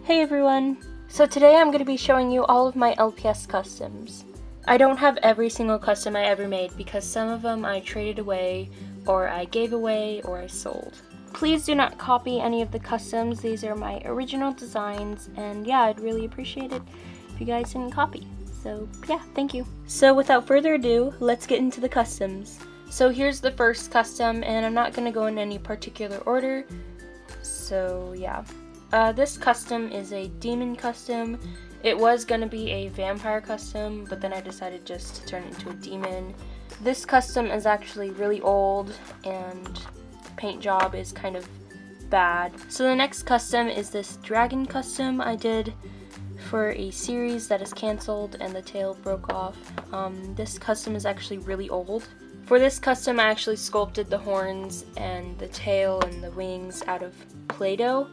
Hey everyone! So today I'm going to be showing you all of my LPS customs. I don't have every single custom I ever made because some of them I traded away, or I gave away, or I sold. Please do not copy any of the customs, these are my original designs, and yeah, I'd really appreciate it if you guys didn't copy. So yeah, thank you. So without further ado, let's get into the customs. So here's the first custom, and I'm not going to go in any particular order, so yeah. This custom is a demon custom. It was going to be a vampire custom, but then I decided just to turn it into a demon. This custom is actually really old, and the paint job is kind of bad. So the next custom is this dragon custom I did for a series that is canceled and the tail broke off. This custom is actually really old. For this custom I actually sculpted the horns and the tail and the wings out of Play-Doh,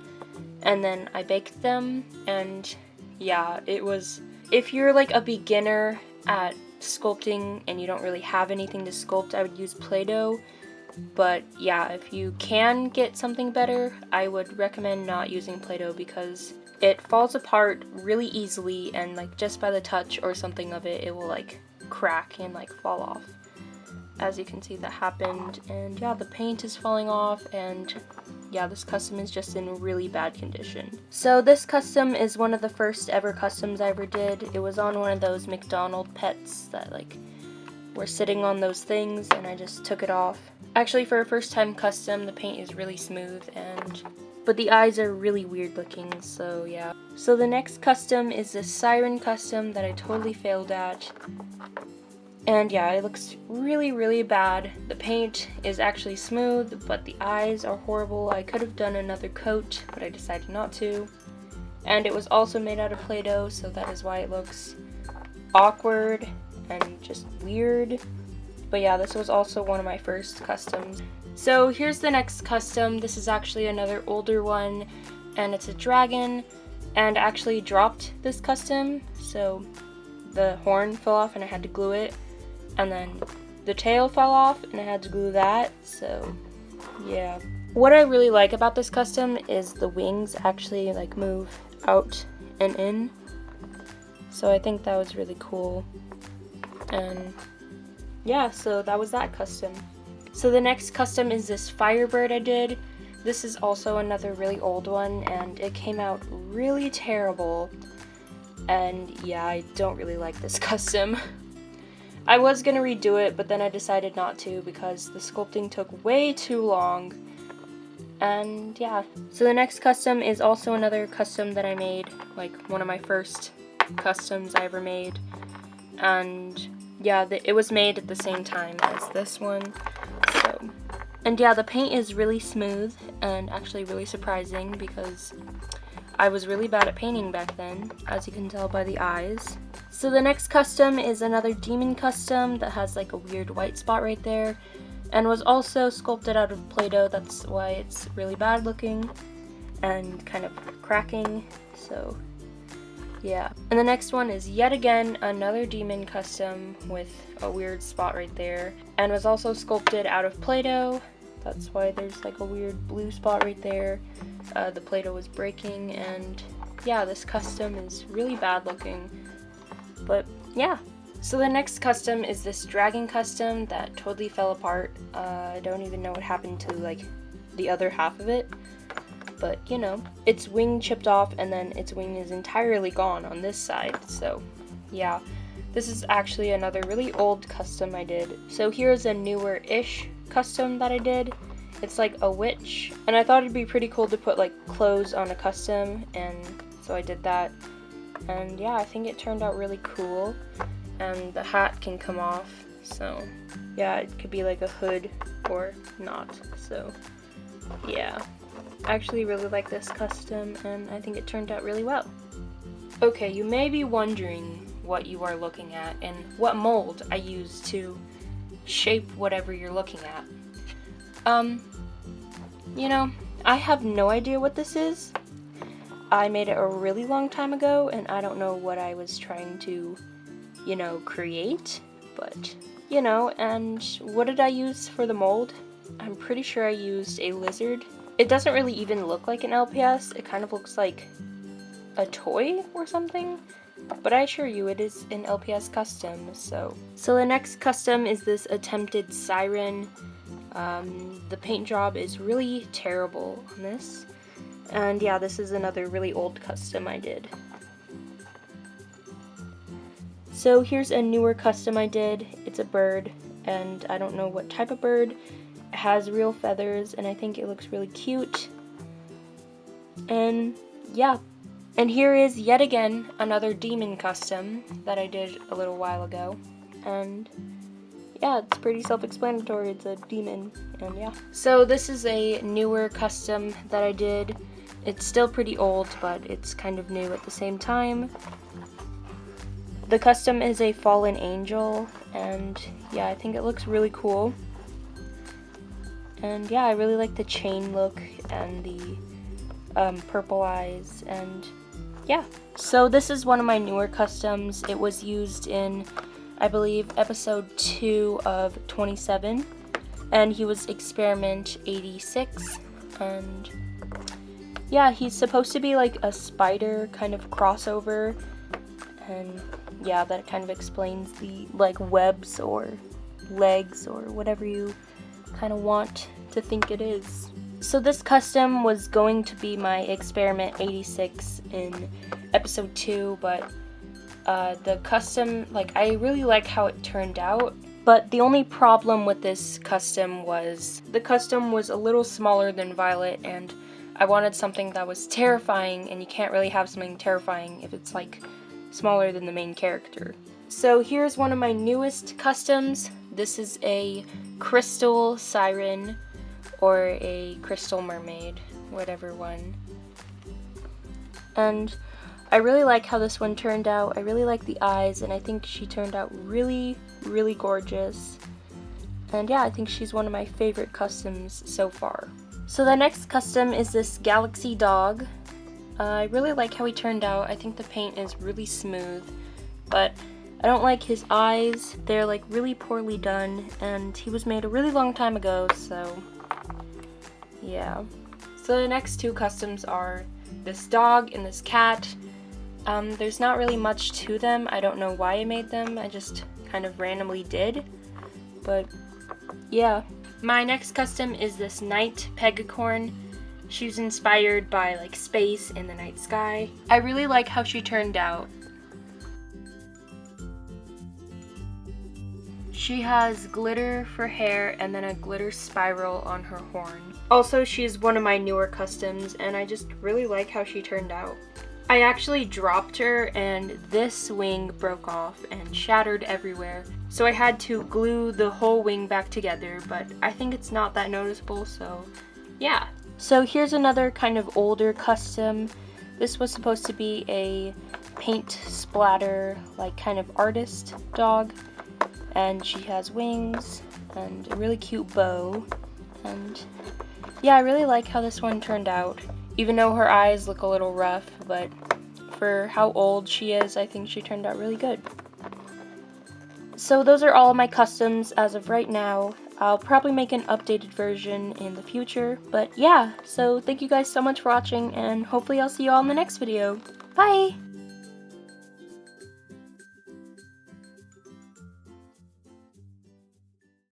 and then I baked them, and yeah, it was, if you're like a beginner at sculpting and you don't really have anything to sculpt, I would use Play-Doh. But yeah, if you can get something better, I would recommend not using Play-Doh because it falls apart really easily, and like just by the touch or something of it, it will like crack and like fall off. As you can see, that happened, and yeah, the paint is falling off, and yeah, this custom is just in really bad condition. So this custom is one of the first ever customs I ever did. It was on one of those McDonald's pets that like were sitting on those things, and I just took it off. Actually, for a first time custom, the paint is really smooth, but the eyes are really weird looking, so yeah. So the next custom is this Siren Custom that I totally failed at. And yeah, it looks really bad. The paint is actually smooth, but the eyes are horrible. I could have done another coat, but I decided not to. And it was also made out of Play-Doh, so that is why it looks awkward and just weird. But yeah, this was also one of my first customs. So here's the next custom. This is actually another older one, and it's a dragon. And I actually dropped this custom, so the horn fell off and I had to glue it. And then the tail fell off and I had to glue that, so yeah. What I really like about this custom is the wings actually like move out and in, so I think that was really cool. And yeah, so that was that custom. So the next custom is this Firebird I did. This is also another really old one, and it came out really terrible, and yeah, I don't really like this custom. I was gonna redo it, but then I decided not to because the sculpting took way too long. And yeah. So the next custom is also another custom that I made, like one of my first customs I ever made. And yeah, it was made at the same time as this one. So, and yeah, the paint is really smooth and actually really surprising because I was really bad at painting back then, as you can tell by the eyes. So the next custom is another demon custom that has like a weird white spot right there, and was also sculpted out of Play-Doh. That's why it's really bad looking and kind of cracking, so yeah. And the next one is yet again another demon custom with a weird spot right there, and was also sculpted out of Play-Doh. That's why there's like a weird blue spot right there. The Play-Doh was breaking, and yeah, this custom is really bad looking. But yeah. So the next custom is this dragon custom that totally fell apart. I don't even know what happened to like the other half of it. But you know, its wing chipped off and then its wing is entirely gone on this side. So yeah, this is actually another really old custom I did. So here's a newer-ish custom that I did. It's like a witch, and I thought it'd be pretty cool to put like clothes on a custom, and so I did that. And yeah, I think it turned out really cool, and the hat can come off, so yeah, it could be like a hood or not, so yeah. I actually really like this custom, and I think it turned out really well. Okay, you may be wondering what you are looking at and what mold I use to shape whatever you're looking at. You know, I have no idea what this is. I made it a really long time ago, and I don't know what I was trying to, you know, create, but, you know. And what did I use for the mold? I'm pretty sure I used a lizard. It doesn't really even look like an LPS, it kind of looks like a toy or something, but I assure you it is an LPS custom. So the next custom is this attempted Siren. The paint job is really terrible on this, and yeah, this is another really old custom I did. So here's a newer custom I did. It's a bird, and I don't know what type of bird. It has real feathers, and I think it looks really cute. And yeah. And here is yet again another demon custom that I did a little while ago. And yeah, it's pretty self-explanatory. It's a demon, and yeah. So this is a newer custom that I did. It's still pretty old, but it's kind of new at the same time. The custom is a fallen angel, and yeah, I think it looks really cool. And yeah, I really like the chain look and the purple eyes, and yeah. So this is one of my newer customs. It was used in, I believe, episode 2 of 27, and he was experiment 86, and yeah, he's supposed to be like a spider kind of crossover, and yeah, that kind of explains the like webs or legs or whatever you kind of want to think it is. So this custom was going to be my experiment 86 in episode 2, but the custom, like, I really like how it turned out, but the only problem with this custom was the custom was a little smaller than Violet, and I wanted something that was terrifying, and you can't really have something terrifying if it's like smaller than the main character. So here's one of my newest customs. This is a crystal siren, or a crystal mermaid, whatever one. And I really like how this one turned out. I really like the eyes, and I think she turned out really, really gorgeous. And yeah, I think she's one of my favorite customs so far. So the next custom is this galaxy dog. I really like how he turned out. I think the paint is really smooth, but I don't like his eyes. They're like really poorly done, and he was made a really long time ago, so yeah. So the next two customs are this dog and this cat. There's not really much to them. I don't know why I made them. I just kind of randomly did. But yeah. My next custom is this night pegacorn. She was inspired by like space in the night sky. I really like how she turned out. She has glitter for hair and then a glitter spiral on her horn. Also, she's one of my newer customs, and I just really like how she turned out. I actually dropped her, and this wing broke off and shattered everywhere, so I had to glue the whole wing back together, but I think it's not that noticeable, so yeah. So here's another kind of older custom. This was supposed to be a paint splatter, like kind of artist dog, and she has wings and a really cute bow, and yeah, I really like how this one turned out, even though her eyes look a little rough, but for how old she is, I think she turned out really good. So those are all of my customs as of right now. I'll probably make an updated version in the future, but yeah, so thank you guys so much for watching, and hopefully I'll see you all in the next video. Bye!